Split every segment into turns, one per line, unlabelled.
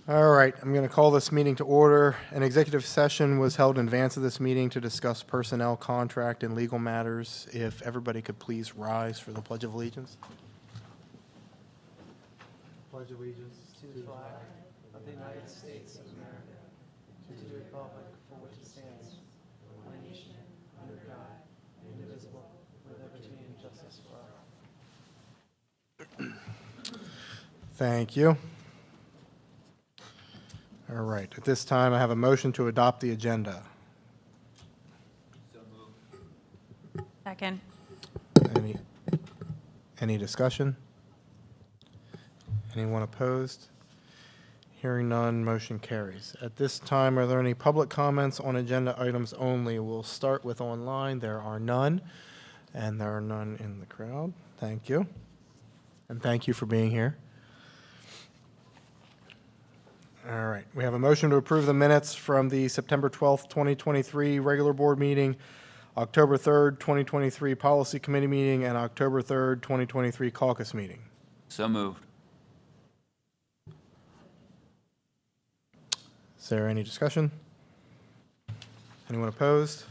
All right, I'm going to call this meeting to order. An executive session was held in advance of this meeting to discuss personnel, contract, and legal matters. If everybody could please rise for the Pledge of Allegiance. Pledge of Allegiance
to the flag of the United States of America, to the republic for which it stands, one nation, under God, indivisible, with liberty and justice for all.
Thank you. All right, at this time, I have a motion to adopt the agenda.
So moved.
Second.
Any discussion? Anyone opposed? Hearing none, motion carries. At this time, are there any public comments on agenda items only? We'll start with online. There are none, and there are none in the crowd. Thank you. And thank you for being here. All right, we have a motion to approve the minutes from the September 12th, 2023 regular board meeting, October 3rd, 2023 policy committee meeting, and October 3rd, 2023 caucus meeting.
So moved.
Is there any discussion? Anyone opposed?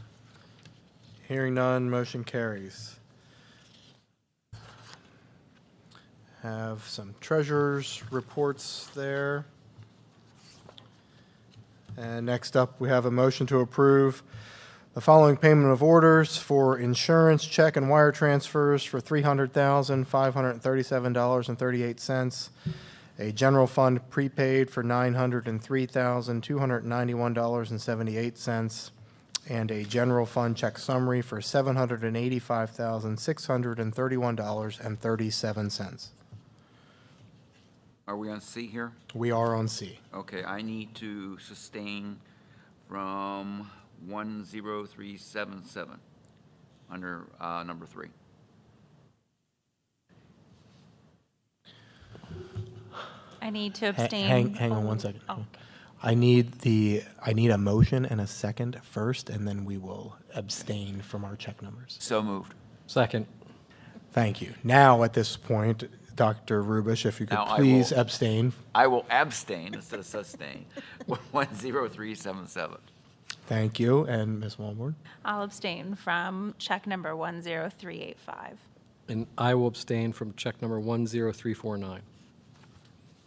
Hearing none, motion carries. Have some treasurer's reports there. And next up, we have a motion to approve the following payment of orders for insurance, check, and wire transfers for $300,537.38, a general fund prepaid for $903,291.78, and a general fund check summary for $785,631.37.
Are we on C here?
We are on C.
Okay, I need to sustain from 10377 under number 3.
I need to abstain.
Hang on one second.
Oh, okay.
I need a motion and a second first, and then we will abstain from our check numbers.
So moved.
Second.
Thank you. Now, at this point, Dr. Rubish, if you could
Now I
please
will-
abstain.
I will abstain instead of sustain. 10377.
Thank you. And Ms. Walborn?
I'll abstain from check number 10385.
And I will abstain from check number 10349.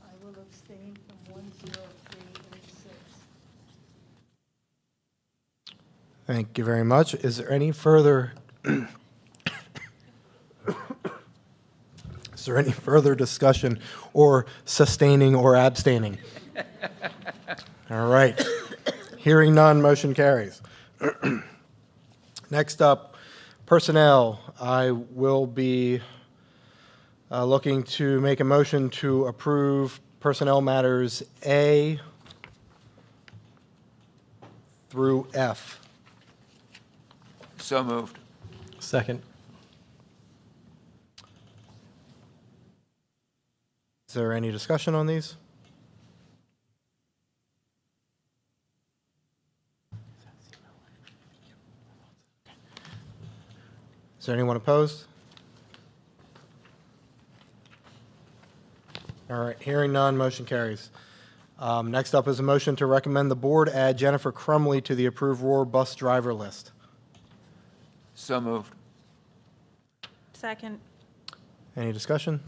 I will abstain from 10386.
Thank you very much. Is there any further discussion or sustaining or abstaining? All right. Hearing none, motion carries. Next up, personnel. I will be looking to make a motion to approve personnel matters A through F.
So moved.
Second.
Is there any discussion on these? Is there anyone opposed? All right, hearing none, motion carries. Next up is a motion to recommend the board add Jennifer Crumley to the approved Roar bus driver list.
So moved.
Second.
Any discussion?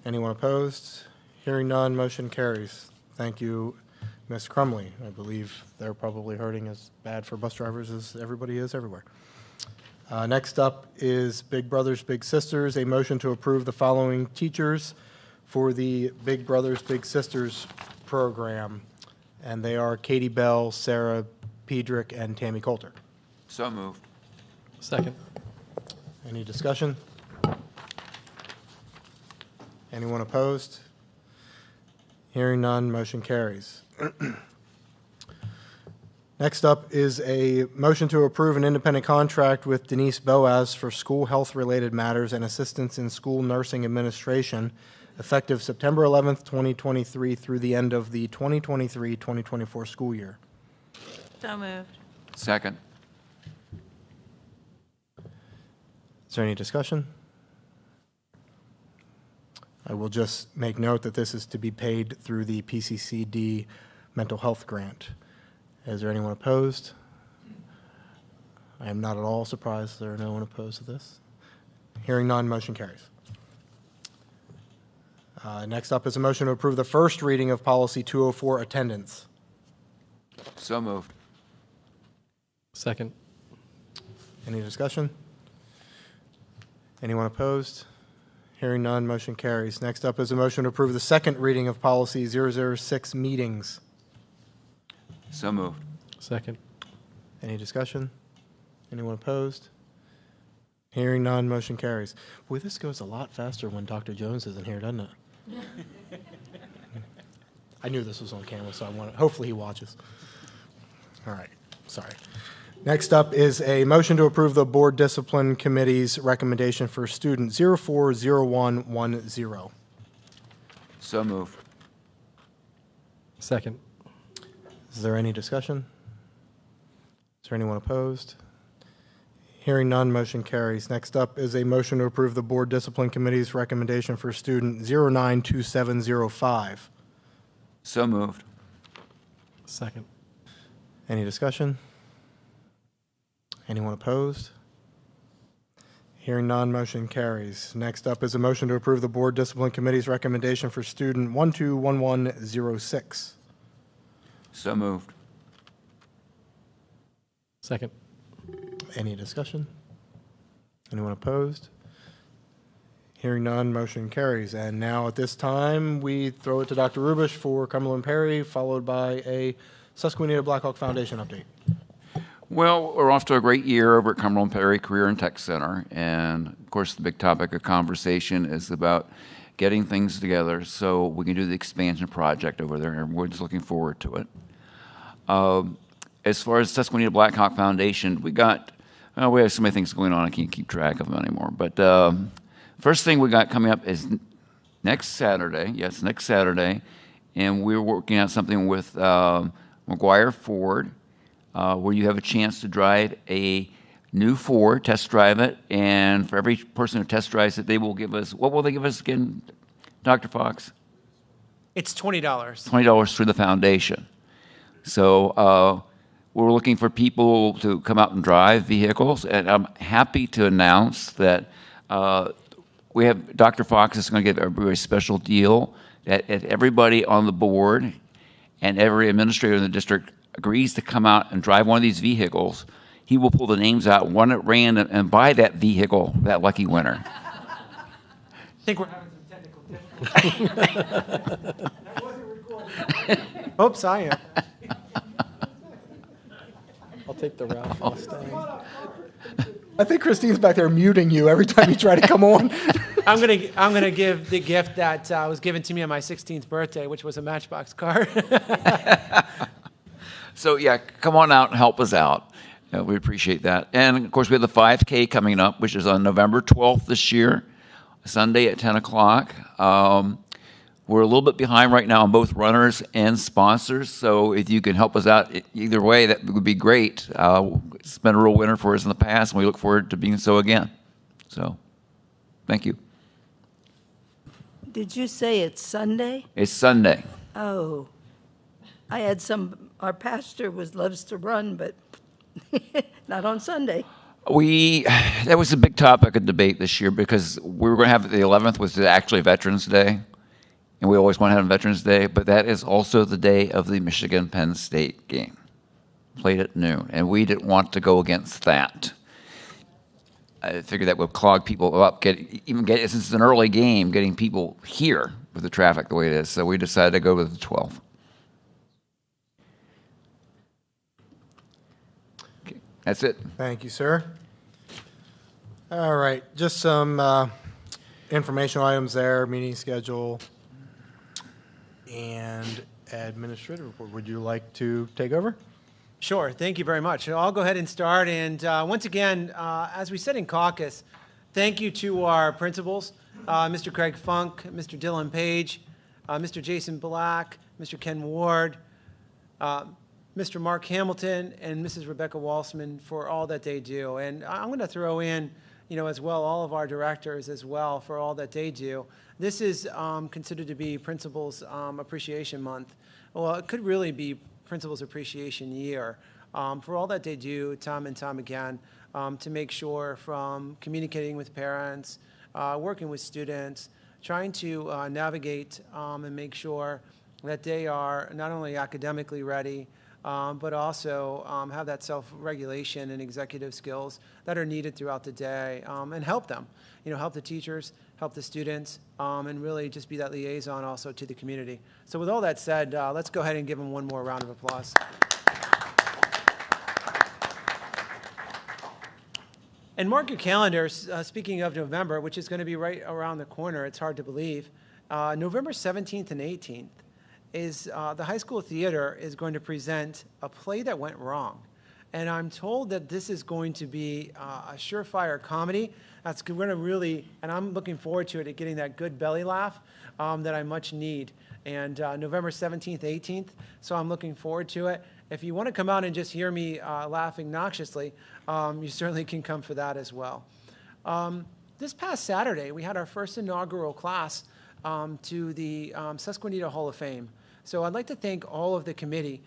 Anyone opposed? Hearing none, motion carries. Thank you, Ms. Crumley. I believe they're probably hurting as bad for bus drivers as everybody is everywhere. Next up is Big Brothers Big Sisters, a motion to approve the following teachers for the Big Brothers Big Sisters program, and they are Katie Bell, Sarah Pedrick, and Tammy Coulter.
So moved.
Second.
Any discussion? Anyone opposed? Hearing none, motion carries. Next up is a motion to approve an independent contract with Denise Boaz for school health-related matters and assistance in school nursing administration, effective September 11th, 2023 through the end of the 2023-2024 school year.
So moved.
Second.
Is there any discussion? I will just make note that this is to be paid through the PCCD mental health grant. Is there anyone opposed? I am not at all surprised there are no one opposed to this. Hearing none, motion carries. Next up is a motion to approve the first reading of Policy 204, attendance.
So moved.
Second.
Any discussion? Anyone opposed? Hearing none, motion carries. Next up is a motion to approve the second reading of Policy 006, meetings.
So moved.
Second.
Any discussion? Anyone opposed? Hearing none, motion carries. Boy, this goes a lot faster when Dr. Jones isn't here, doesn't it? I knew this was on camera, so hopefully he watches. All right, sorry. Next up is a motion to approve the Board Discipline Committee's recommendation for student 040110.
So moved.
Second.
Is there any discussion? Is there anyone opposed? Hearing none, motion carries. Next up is a motion to approve the Board Discipline Committee's recommendation for student 092705.
So moved.
Second.
Any discussion? Anyone opposed? Hearing none, motion carries. Next up is a motion to approve the Board Discipline Committee's recommendation for student 121106.
So moved.
Second.
Any discussion? Anyone opposed? Hearing none, motion carries. And now at this time, we throw it to Dr. Rubish for Cumberland Perry, followed by a Susquenita Blackhawk Foundation update.
Well, we're off to a great year over at Cumberland Perry Career and Tech Center. And of course, the big topic of conversation is about getting things together so we can do the expansion project over there. And we're just looking forward to it. As far as Susquenita Blackhawk Foundation, we have so many things going on, I can't keep track of them anymore. But first thing we got coming up is next Saturday. Yes, next Saturday. And we're working on something with McGuire Ford, where you have a chance to drive a new Ford, test drive it. And for every person who test drives it, they will give us, what will they give us again, Dr. Fox?
It's $20.
$20 through the foundation. So we're looking for people to come out and drive vehicles, and I'm happy to announce that we have Dr. Fox is going to give a very special deal that if everybody on the board and every administrator in the district agrees to come out and drive one of these vehicles, he will pull the names out one at random and buy that vehicle, that lucky winner.
I think we're having some technical difficulties. That wasn't recorded. Oops, I am.
I'll take the Roush Mustang.
I think Christine's back there muting you every time you try to come on.
I'm gonna give the gift that was given to me on my 16th birthday, which was a Matchbox car.
So yeah, come on out and help us out. We appreciate that. And of course, we have the 5K coming up, which is on November 12th this year, Sunday at 10 o'clock. We're a little bit behind right now on both runners and sponsors, so if you can help us out either way, that would be great. It's been a real winner for us in the past, and we look forward to being so again. So, thank you.
Did you say it's Sunday?
It's Sunday.
Oh, I had our pastor loves to run, but not on Sunday.
That was a big topic of debate this year because we were going to have the 11th, which is actually Veterans Day. And we always want to have Veterans Day, but that is also the day of the Michigan-Penn State game, played at noon, and we didn't want to go against that. I figured that would clog people up, since it's an early game, getting people here with the traffic the way it is, so we decided to go with the 12th. Okay, that's it.
Thank you, sir. All right, just some informational items there, meeting schedule, and administrative report. Would you like to take over?
Sure, thank you very much. I'll go ahead and start. And once again, as we said in caucus, thank you to our principals, Mr. Craig Funk, Mr. Dylan Page, Mr. Jason Black, Mr. Ken Ward, Mr. Mark Hamilton, and Mrs. Rebecca Walsman for all that they do. And I'm going to throw in, as well, all of our directors as well for all that they do. This is considered to be Principals Appreciation Month. Well, it could really be Principals Appreciation Year for all that they do time and time again to make sure, from communicating with parents, working with students, trying to navigate and make sure that they are not only academically ready, but also have that self-regulation and executive skills that are needed throughout the day, and help them, help the teachers, help the students, and really just be that liaison also to the community. So with all that said, let's go ahead and give them one more round of applause. And mark your calendars, speaking of November, which is going to be right around the corner, it's hard to believe, November 17th and 18th. Is the high school theater is going to present a play that went wrong. And I'm told that this is going to be a surefire comedy. That's going to really, and I'm looking forward to it, getting that good belly laugh that I much need. And November 17th, 18th, so I'm looking forward to it. If you want to come out and just hear me laughing noxiously, you certainly can come for that as well. This past Saturday, we had our first inaugural class to the Susquenita Hall of Fame. So I'd like to thank all of the committee,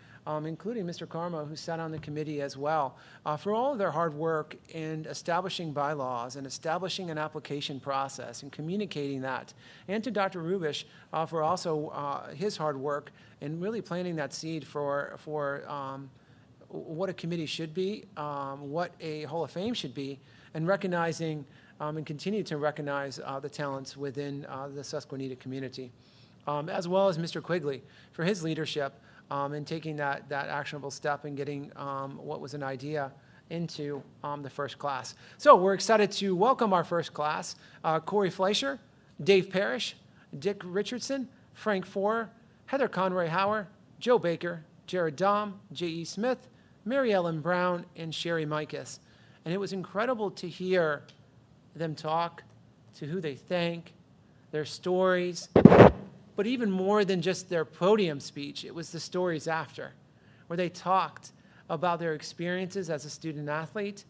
including Mr. Karma, who sat on the committee as well, for all of their hard work in establishing bylaws and establishing an application process and communicating that. And to Dr. Rubish for also his hard work in really planting that seed for what a committee should be, what a Hall of Fame should be, and recognizing and continue to recognize the talents within the Susquenita community, as well as Mr. Quigley for his leadership in taking that actionable step and getting what was an idea into the first class. So we're excited to welcome our first class, Corey Fleischer, Dave Parrish, Dick Richardson, Frank Forer, Heather Conroy Hauer, Joe Baker, Jared Dahm, J.E. Smith, Mary Ellen Brown, and Sherry Mikas. And it was incredible to hear them talk, to who they thank, their stories, but even more than just their podium speech, it was the stories after, where they talked about their experiences as a student athlete,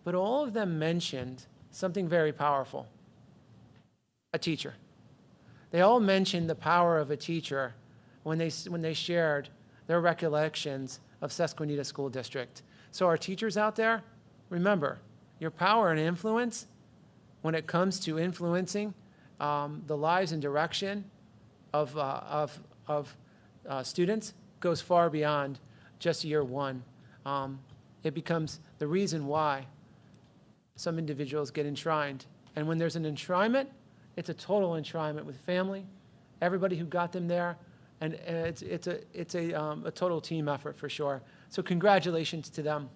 but all of them mentioned something very powerful: a teacher. They all mentioned the power of a teacher when they shared their recollections of Susquenita School District. So our teachers out there, remember, your power and influence when it comes to influencing the lives and direction of students goes far beyond just year one. It becomes the reason why some individuals get enshrined. And when there's an enshrinement, it's a total enshrinement with family, everybody who got them there, and it's a total team effort for sure. So congratulations to them.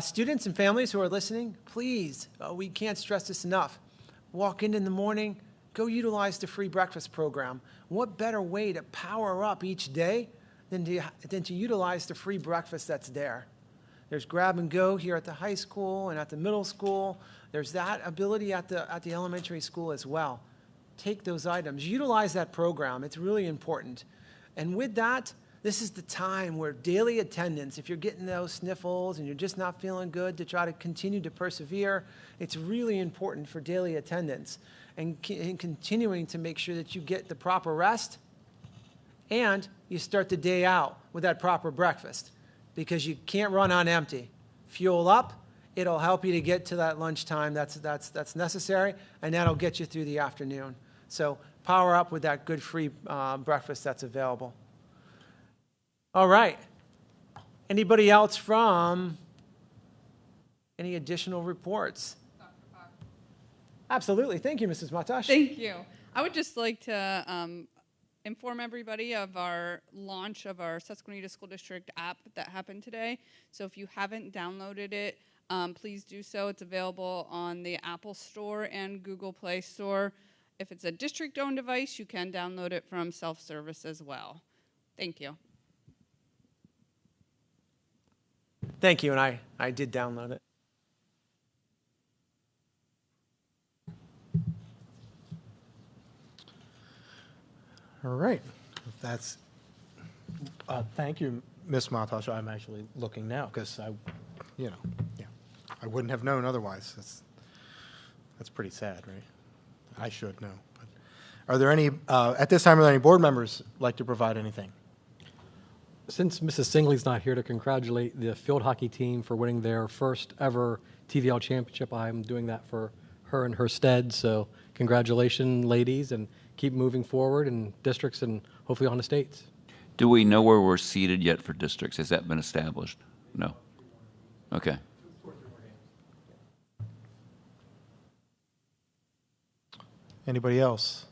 Students and families who are listening, please, we can't stress this enough. Walk in the morning, go utilize the free breakfast program. What better way to power up each day than to utilize the free breakfast that's there? There's grab and go here at the high school and at the middle school. There's that ability at the elementary school as well. Take those items, utilize that program. It's really important. And with that, this is the time where daily attendance, if you're getting those sniffles and you're just not feeling good, to try to continue to persevere, it's really important for daily attendance and continuing to make sure that you get the proper rest and you start the day out with that proper breakfast, because you can't run on empty. Fuel up. It'll help you to get to that lunchtime that's necessary, and that'll get you through the afternoon. So power up with that good free breakfast that's available. All right. Anybody else from any additional reports?
Dr. Fox.
Absolutely. Thank you, Mrs. Matash.
Thank you. I would just like to inform everybody of our launch of our Susquenita School District app that happened today. So if you haven't downloaded it, please do so. It's available on the Apple Store and Google Play Store. If it's a district-owned device, you can download it from self-service as well. Thank you.
Thank you, and I did download it.
All right. If that's, thank you, Ms. Matasha. I'm actually looking now because yeah. I wouldn't have known otherwise. That's pretty sad, right? I should know. But are there any, at this time, are there any board members like to provide anything?
Since Mrs. Singley's not here to congratulate the field hockey team for winning their first ever TVL championship, I'm doing that for her in her stead. So congratulations, ladies, and keep moving forward in districts and hopefully on the states.
Do we know where we're seated yet for districts? Has that been established? No. Okay.
Anybody else?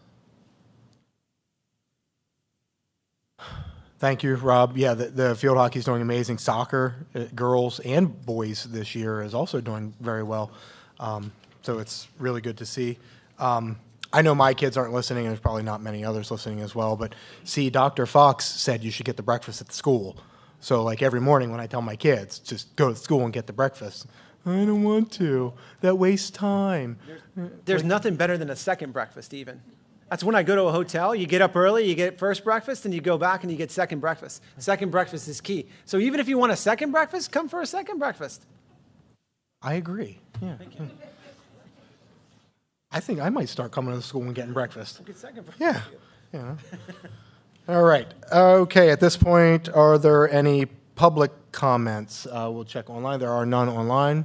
Thank you, Rob. Yeah, the field hockey is doing amazing. Soccer, girls and boys this year is also doing very well. So it's really good to see. I know my kids aren't listening, and there's probably not many others listening as well, but see, Dr. Fox said you should get the breakfast at the school. So like every morning when I tell my kids, just go to school and get the breakfast. I don't want to. That wastes time.
There's nothing better than a second breakfast even. That's when I go to a hotel, you get up early, you get first breakfast, and you go back and you get second breakfast. Second breakfast is key. So even if you want a second breakfast, come for a second breakfast.
I agree. Yeah. I think I might start coming to the school and getting breakfast.
Get second breakfast.
Yeah. All right. Okay, at this point, are there any public comments? We'll check online. There are none online.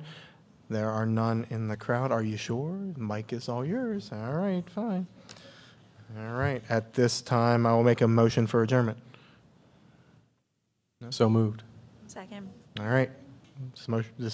There are none in the crowd. Are you sure? The mic is all yours. All right, fine. All right. At this time, I will make a motion for adjournment.
So moved.
Second.
All right. This